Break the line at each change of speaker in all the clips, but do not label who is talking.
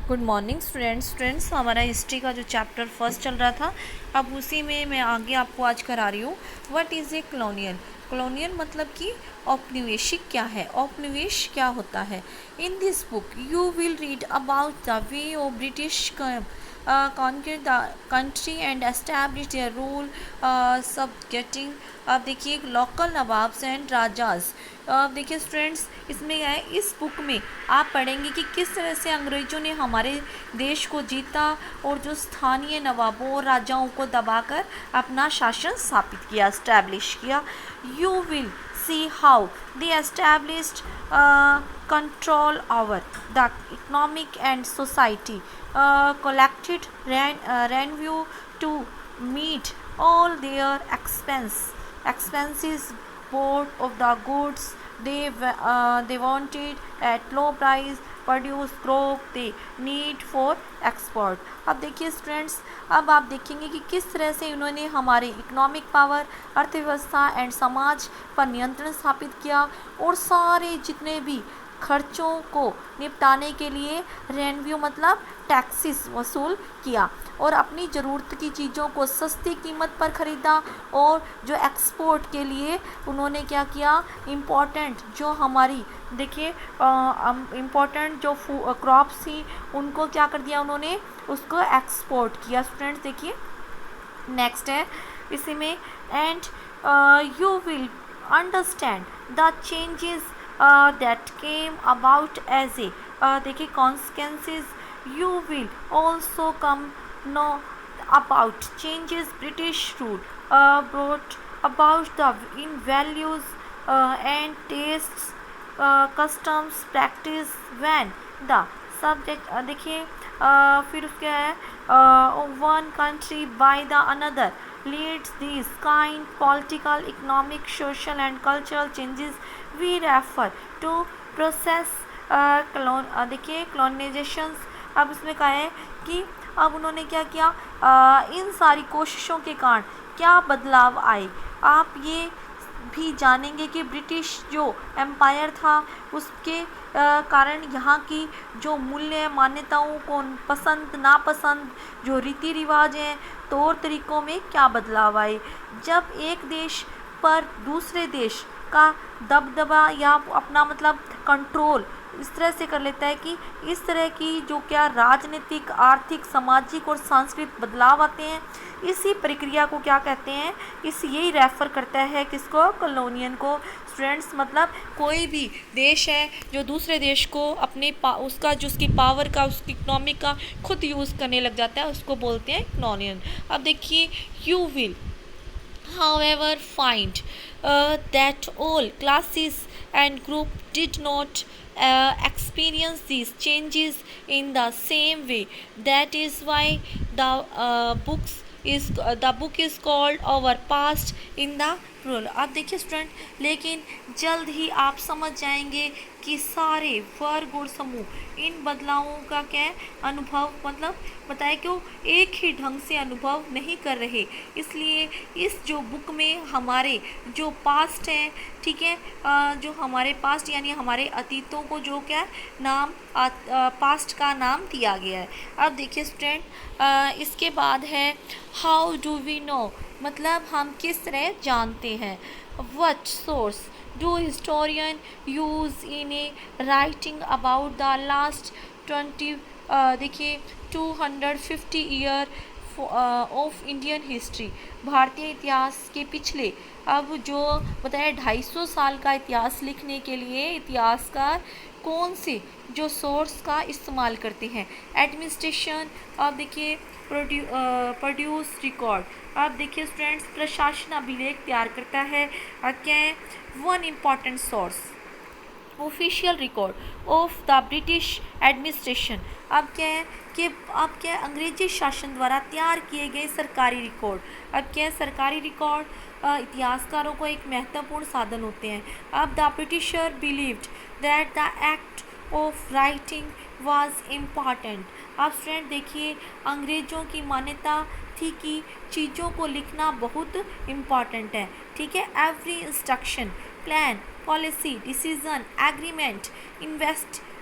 Good morning students हमारा history का जो चैप्टर फर्स्ट चल रहा था, अब उसी में मैं आगे आपको आज करा रही हूँ। What is a colonial. Colonial मतलब कि औपनिवेशिक क्या है, औपनिवेश क्या होता है। In this book you will read about the way of British conquer the country and establish their rule subjecting। अब देखिए लोकल नवाब्स एंड राजाज। अब देखिए स्टूडेंट्स, इसमें क्या है, इस बुक में आप पढ़ेंगे कि किस तरह से अंग्रेज़ों ने हमारे देश को जीता और जो स्थानीय नवाबों और राजाओं को दबाकर अपना शासन स्थापित किया, एस्टैब्लिश किया। You will see how they established control over the economic and society, collected revenue to meet all their expenses, bought of the goods they wanted at low price, produce crop they need for export। अब देखिए students, अब आप देखेंगे कि किस तरह से इन्होंने हमारे इकोनॉमिक पावर, अर्थव्यवस्था एंड समाज पर नियंत्रण स्थापित किया और सारे जितने भी खर्चों को निपटाने के लिए रेवेन्यू मतलब टैक्सेस वसूल किया और अपनी ज़रूरत की चीज़ों को सस्ती कीमत पर ख़रीदा। और जो एक्सपोर्ट के लिए उन्होंने क्या किया, इम्पोर्टेंट जो हमारी देखिए इम्पोर्टेंट जो क्रॉप्स थी उनको क्या कर दिया उन्होंने, उसको एक्सपोर्ट किया। स्टूडेंट्स देखिए नेक्स्ट है इसी में, and you will understand the changes that came about as a देखिए consequences। You will also come know about changes British rule brought about the in values and tastes, customs practice when the subject देखिए फिर उसके है one country by the another leads these kind political, economic, social and cultural changes we refer to process देखिए colonizations। अब इसमें कहा है कि अब उन्होंने क्या किया, इन सारी कोशिशों के कारण क्या बदलाव आए। आप ये भी जानेंगे कि ब्रिटिश जो एम्पायर था उसके कारण यहाँ की जो मूल्य मान्यताओं को पसंद नापसंद, जो रीति रिवाज हैं, तौर तरीक़ों में क्या बदलाव आए। जब एक देश पर दूसरे देश का दबदबा या अपना मतलब कंट्रोल इस तरह से कर लेता है कि इस तरह की जो क्या राजनीतिक, आर्थिक, सामाजिक और सांस्कृतिक बदलाव आते हैं, इसी प्रक्रिया को क्या कहते हैं, यही रेफ़र करता है किसको, कॉलोनियन को। स्टूडेंट्स मतलब कोई भी देश है जो दूसरे देश को अपने उसका जो उसकी पावर का, उसकी इकोनॉमी का खुद यूज़ करने लग जाता है, उसको बोलते हैं कॉलोनियन। अब देखिए you will however find that all classes and group did not experience these changes in the same way। That is why the book is called our past in the plural। आप देखिए स्टूडेंट, लेकिन जल्द ही आप समझ जाएंगे कि सारे वर्ग और समूह इन बदलावों का क्या अनुभव मतलब बताए क्यों एक ही ढंग से अनुभव नहीं कर रहे। इसलिए इस जो बुक में हमारे जो पास्ट हैं, ठीक है, जो हमारे पास्ट यानी हमारे अतीतों को जो क्या नाम पास्ट का नाम दिया गया है। अब देखिए स्टूडेंट, इसके बाद है हाउ डू वी नो मतलब हम किस तरह जानते हैं। What source do historian use in a writing about the last देखिए 250 ईयर ऑफ इंडियन हिस्ट्री। भारतीय इतिहास के पिछले अब जो बताया 250 साल का इतिहास लिखने के लिए इतिहासकार कौन से जो सोर्स का इस्तेमाल करते हैं। एडमिनिस्ट्रेशन, अब देखिए प्रोड्यूस रिकॉर्ड। अब देखिए स्टूडेंट्स, प्रशासन अभिलेख तैयार करता है। क्या है, one important source official record of the British administration. अब क्या है कि अब क्या है, अंग्रेजी शासन द्वारा तैयार किए गए सरकारी रिकॉर्ड। अब क्या है, सरकारी रिकॉर्ड इतिहासकारों को एक महत्वपूर्ण साधन होते हैं। अब the britisher believed that the act of writing was important. अब स्टूडेंट देखिए, अंग्रेज़ों की मान्यता थी कि चीज़ों को लिखना बहुत इम्पॉर्टेंट है, ठीक है। Every instruction, plan, policy, decision, agreement,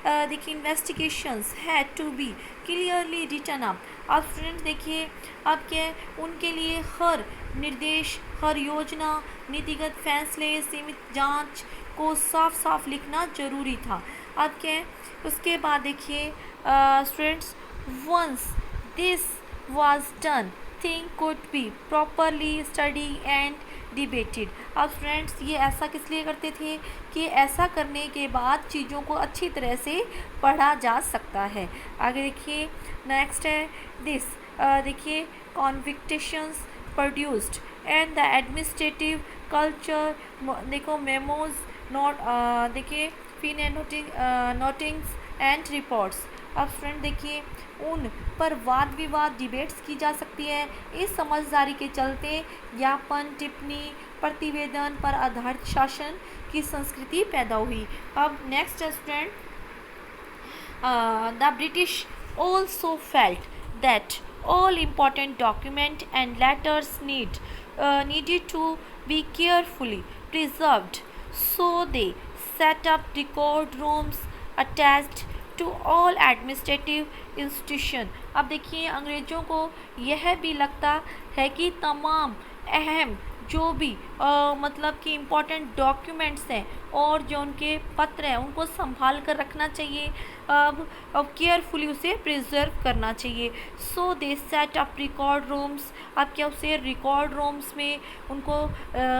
देखिए investigations had to be clearly written up. अब स्टूडेंट देखिए अब क्या है, उनके लिए हर निर्देश, हर योजना, नीतिगत फैसले, सीमित जांच को साफ साफ लिखना जरूरी था। अब क्या है, उसके बाद देखिए students, once this was done, thing could be properly studied and debated। अब स्टूडेंट्स ये ऐसा किस लिए करते थे कि ऐसा करने के बाद चीज़ों को अच्छी तरह से पढ़ा जा सकता है। आगे देखिए नेक्स्ट है दिस, देखिए convictions produced and the administrative culture, देखो मेमोज नोट, देखिए fin and notings and reports. अब स्टूडेंट देखिए उन पर वाद विवाद डिबेट्स की जा सकती है। इस समझदारी के चलते ज्ञापन, टिप्पणी, प्रतिवेदन पर आधारित शासन की संस्कृति पैदा हुई। अब next student, the British also felt that all important documents and letters needed to be carefully preserved, so they set up record rooms attached to all administrative institution। अब देखिए अंग्रेज़ों को यह भी लगता है कि तमाम अहम जो भी मतलब कि इम्पोर्टेंट डॉक्यूमेंट्स हैं और जो उनके पत्र हैं उनको संभाल कर रखना चाहिए, अब केयरफुली उसे प्रिजर्व करना चाहिए। सो दे सेट अप रिकॉर्ड रूम्स। अब क्या उसे रिकॉर्ड रूम्स में उनको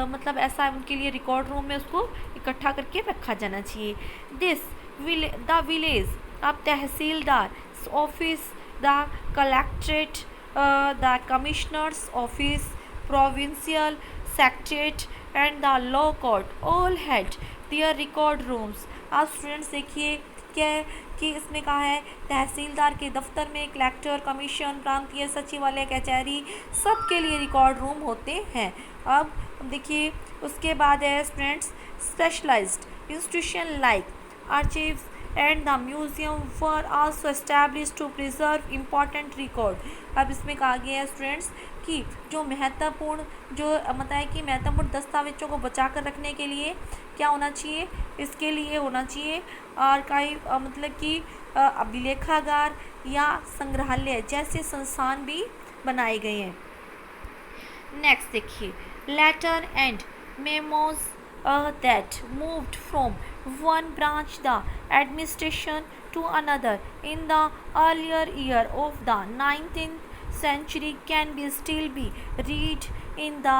मतलब ऐसा उनके लिए रिकॉर्ड रूम में उसको इकट्ठा करके रखा जाना चाहिए। दिस द विलेज, अब tehsildar office, the collectorate, the commissioner's office, provincial secretariat and the law court all had their record rooms। अब स्टूडेंट्स देखिए क्या है कि इसमें कहा है तहसीलदार के दफ्तर में, कलेक्टर, कमीशन, प्रांतीय सचिवालय, कचहरी, सब के लिए रिकॉर्ड रूम होते हैं। अब देखिए उसके बाद है students specialised institution like archives and the museum were also established to preserve important record। अब इसमें कहा गया है स्टूडेंट्स कि जो महत्वपूर्ण जो मतलब है कि महत्वपूर्ण दस्तावेजों को बचा कर रखने के लिए क्या होना चाहिए, इसके लिए होना चाहिए आर्काइव, मतलब कि अभिलेखागार या संग्रहालय जैसे संस्थान भी बनाए गए हैं। नेक्स्ट देखिए letter and memos that moved from one branch the administration to another in the earlier year of the 19th century can be still be read in the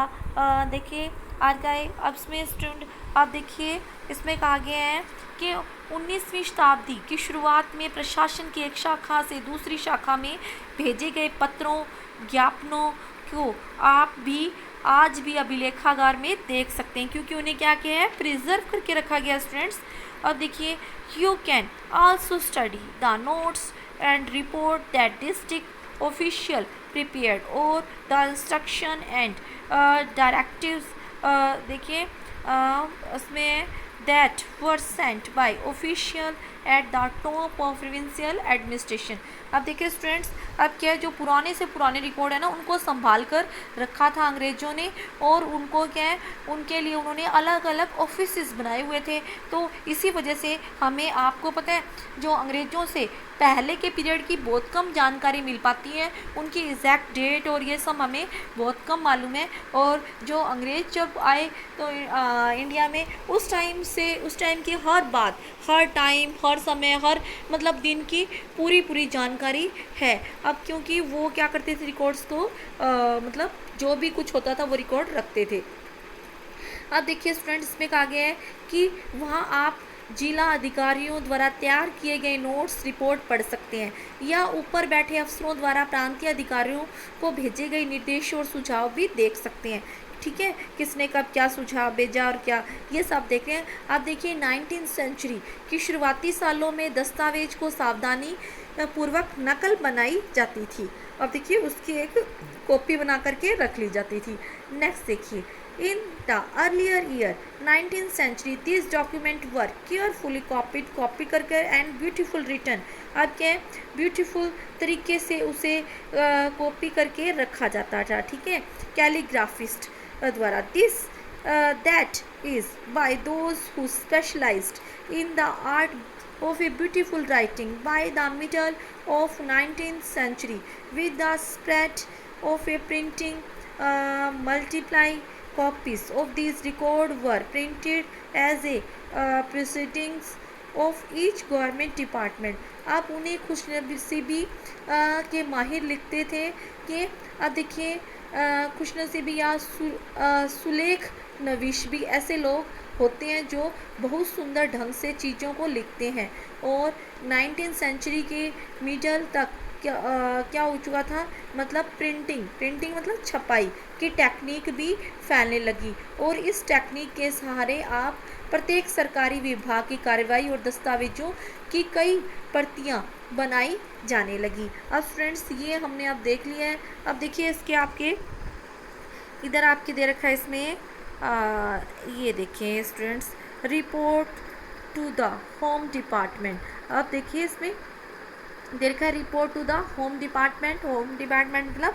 देखिए आर्काइव। अब इसमें स्टूडेंट अब देखिए इसमें कहा गया है कि 19वीं शताब्दी की शुरुआत में प्रशासन की एक शाखा से दूसरी शाखा में भेजे गए पत्रों, ज्ञापनों को आप भी आज भी अभिलेखागार में देख सकते हैं क्योंकि उन्हें क्या किया है, प्रिजर्व करके रखा गया स्टूडेंट्स। अब देखिए you can also study the notes and report that district official prepared और द इंस्ट्रक्शन एंड डायरेक्टिव्स, देखिए उसमें that were sent by official at the top of provincial administration. अब देखिए स्टूडेंट्स अब क्या है, जो पुराने से पुराने रिकॉर्ड है ना उनको संभाल कर रखा था अंग्रेज़ों ने और उनको क्या है उनके लिए उन्होंने अलग अलग ऑफिसेस बनाए हुए थे। तो इसी वजह से हमें आपको पता है जो अंग्रेज़ों से पहले के पीरियड की बहुत कम जानकारी मिल पाती है, उनकी एग्जैक्ट डेट और ये सब हमें बहुत कम मालूम है। और जो अंग्रेज़ जब आए तो इंडिया में उस टाइम की हर बात, हर टाइम, हर समय, हर मतलब दिन की पूरी जानकारी है। अब क्योंकि वो क्या करते थे रिकॉर्ड्स को मतलब जो भी कुछ होता था वो रिकॉर्ड रखते थे। अब देखिए स्टूडेंट्स इसमें कहा गया है कि वहाँ आप जिला अधिकारियों द्वारा तैयार किए गए नोट्स रिपोर्ट पढ़ सकते हैं या ऊपर बैठे अफसरों द्वारा प्रांतीय अधिकारियों को भेजे गए निर्देशों और सुझाव भी देख सकते हैं। ठीक है, किसने कब क्या सुझाव भेजा और क्या ये सब देख रहे हैं। अब देखिए 19वीं सेंचुरी की शुरुआती सालों में दस्तावेज को सावधानी पूर्वक नकल बनाई जाती थी। अब देखिए उसकी एक कॉपी बना करके रख ली जाती थी। नेक्स्ट देखिए in the earlier year 19th century this document were carefully copy करके एंड ब्यूटीफुल रिटर्न। अब क्या है ब्यूटीफुल तरीके से उसे कॉपी करके रखा जाता था। ठीक है, कैलीग्राफिस्ट द्वारा। This that is by those who specialised in the art of a beautiful writing by the middle of 19th century. With the spread of a printing, multiply copies of these records were printed as a proceedings of each government department. आप उन्हें खुशनसीबी के माहिर लिखते थे कि अब देखिए खुशनसीबी या सुलेख नवीश भी ऐसे लोग होते हैं जो बहुत सुंदर ढंग से चीज़ों को लिखते हैं। और 19th सेंचुरी के मिडल तक क्या हो चुका था, मतलब प्रिंटिंग मतलब छपाई की टेक्निक भी फैलने लगी और इस टेक्निक के सहारे आप प्रत्येक सरकारी विभाग की कार्रवाई और दस्तावेजों की कई प्रतियां बनाई जाने लगी। अब स्टूडेंट्स ये हमने अब देख लिया है। अब देखिए इसके आपके इधर आपके दे रखा है इसमें ये देखिए students, report to the home department. अब देखिए इसमें दे रखा है report to the home department मतलब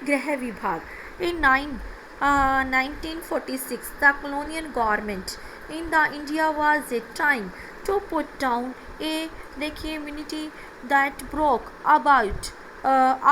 गृह विभाग। In 1946 the colonial government in the India was a time to put down a देखिए immunity that broke about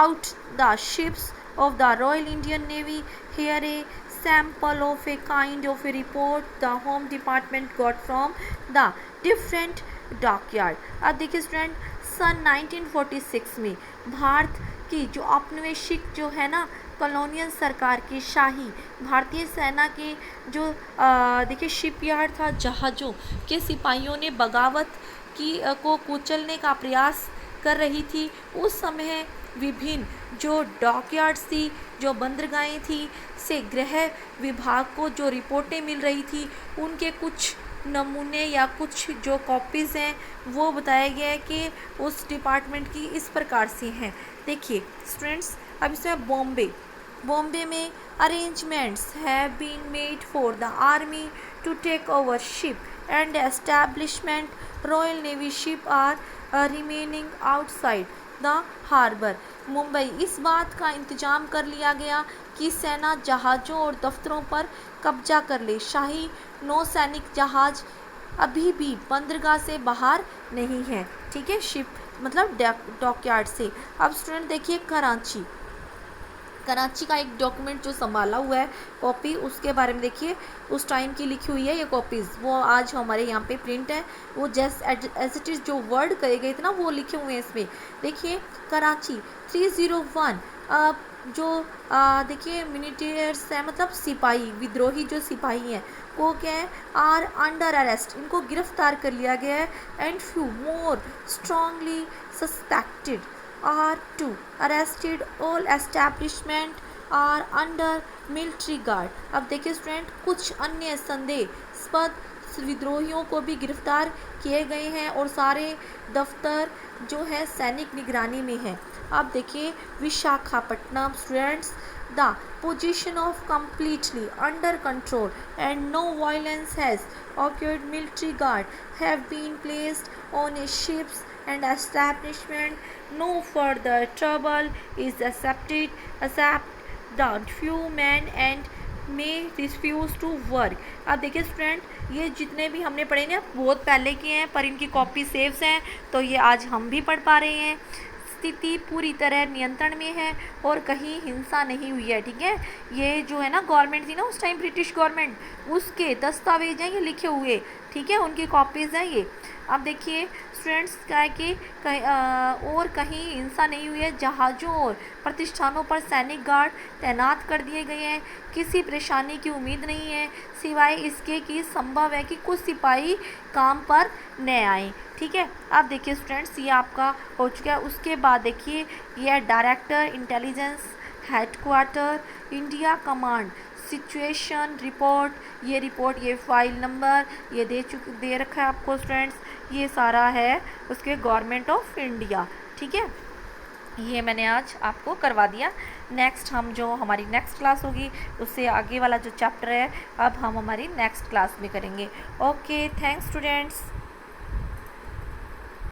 out the ships of the Royal Indian Navy. Here a sample of a kind of a report the Home Department got from the different dockyard. अब देखिए student सन 1946 में भारत की जो औपनिवेशिक जो है ना कॉलोनियल सरकार की शाही भारतीय सेना के जो देखिए शिपयार्ड था, जहाज़ों के सिपाहियों ने बगावत की को कुचलने का प्रयास कर रही थी। उस समय विभिन्न जो डॉकयार्ड्स थी, जो बंदरगाहें थी, से गृह विभाग को जो रिपोर्टें मिल रही थी उनके कुछ नमूने या कुछ जो कॉपीज़ हैं वो बताया गया है कि उस डिपार्टमेंट की इस प्रकार से हैं। देखिए स्टूडेंट्स अब इसमें बॉम्बे में arrangements have been made for the army to take over ship and establishment royal navy ship are remaining outside the harbour. Mumbai इस बात का इंतजाम कर लिया गया कि सेना जहाज़ों और दफ्तरों पर कब्जा कर ले। शाही नौसैनिक जहाज़ अभी भी बंदरगाह से बाहर नहीं है, ठीक है, शिप मतलब डॉकयार्ड से। अब स्टूडेंट देखिए कराची का एक डॉक्यूमेंट जो संभाला हुआ है कॉपी, उसके बारे में देखिए उस टाइम की लिखी हुई है ये कॉपीज़, वो आज हमारे यहाँ पे प्रिंट है। वो जस्ट एज इट इज़ जो वर्ड करे गए थे ना वो लिखे हुए हैं इसमें। देखिए कराची 301 जो देखिए मिलिटेरियर्स हैं मतलब सिपाही, विद्रोही जो सिपाही हैं को क्या है आर अंडर अरेस्ट, इनको गिरफ्तार कर लिया गया है। And few more strongly suspected are to arrested, all establishment are under military guard। अब देखिए स्टूडेंट कुछ अन्य संदेहास्पद विद्रोहियों को भी गिरफ्तार किए गए हैं और सारे दफ्तर जो है सैनिक निगरानी में है। अब देखिए Visakhapatnam students the position of completely under control and no violence has occurred. Military guard have been placed on a ships and establishment. No further trouble is accepted except the few men and may refuse to work। अब देखिए student ये जितने भी हमने पढ़े ना बहुत पहले के हैं पर इनकी कॉपी सेव्स हैं तो ये आज हम भी पढ़ पा रहे हैं। स्थिति पूरी तरह नियंत्रण में है और कहीं हिंसा नहीं हुई है, ठीक है। ये जो है ना गवर्नमेंट थी ना उस टाइम ब्रिटिश गवर्नमेंट, उसके दस्तावेज हैं ये लिखे हुए, ठीक है, उनकी कॉपीज़ हैं ये। अब देखिए स्टूडेंट्स क्या है कि और कहीं हिंसा नहीं हुई है। जहाज़ों और प्रतिष्ठानों पर सैनिक गार्ड तैनात कर दिए गए हैं। किसी परेशानी की उम्मीद नहीं है सिवाय इसके कि संभव है कि कुछ सिपाही काम पर न आए, ठीक है। अब देखिए स्टूडेंट्स ये आपका हो चुका है। उसके बाद देखिए ये director intelligence headquarter India command situation report, ये रिपोर्ट ये फाइल नंबर ये दे रखा है आपको स्टूडेंट्स, ये सारा है उसके गवर्नमेंट ऑफ इंडिया, ठीक है। ये मैंने आज आपको करवा दिया। नेक्स्ट हम जो हमारी नेक्स्ट क्लास होगी उससे आगे वाला जो चैप्टर है अब हम हमारी नेक्स्ट क्लास में करेंगे। Okay, thanks students.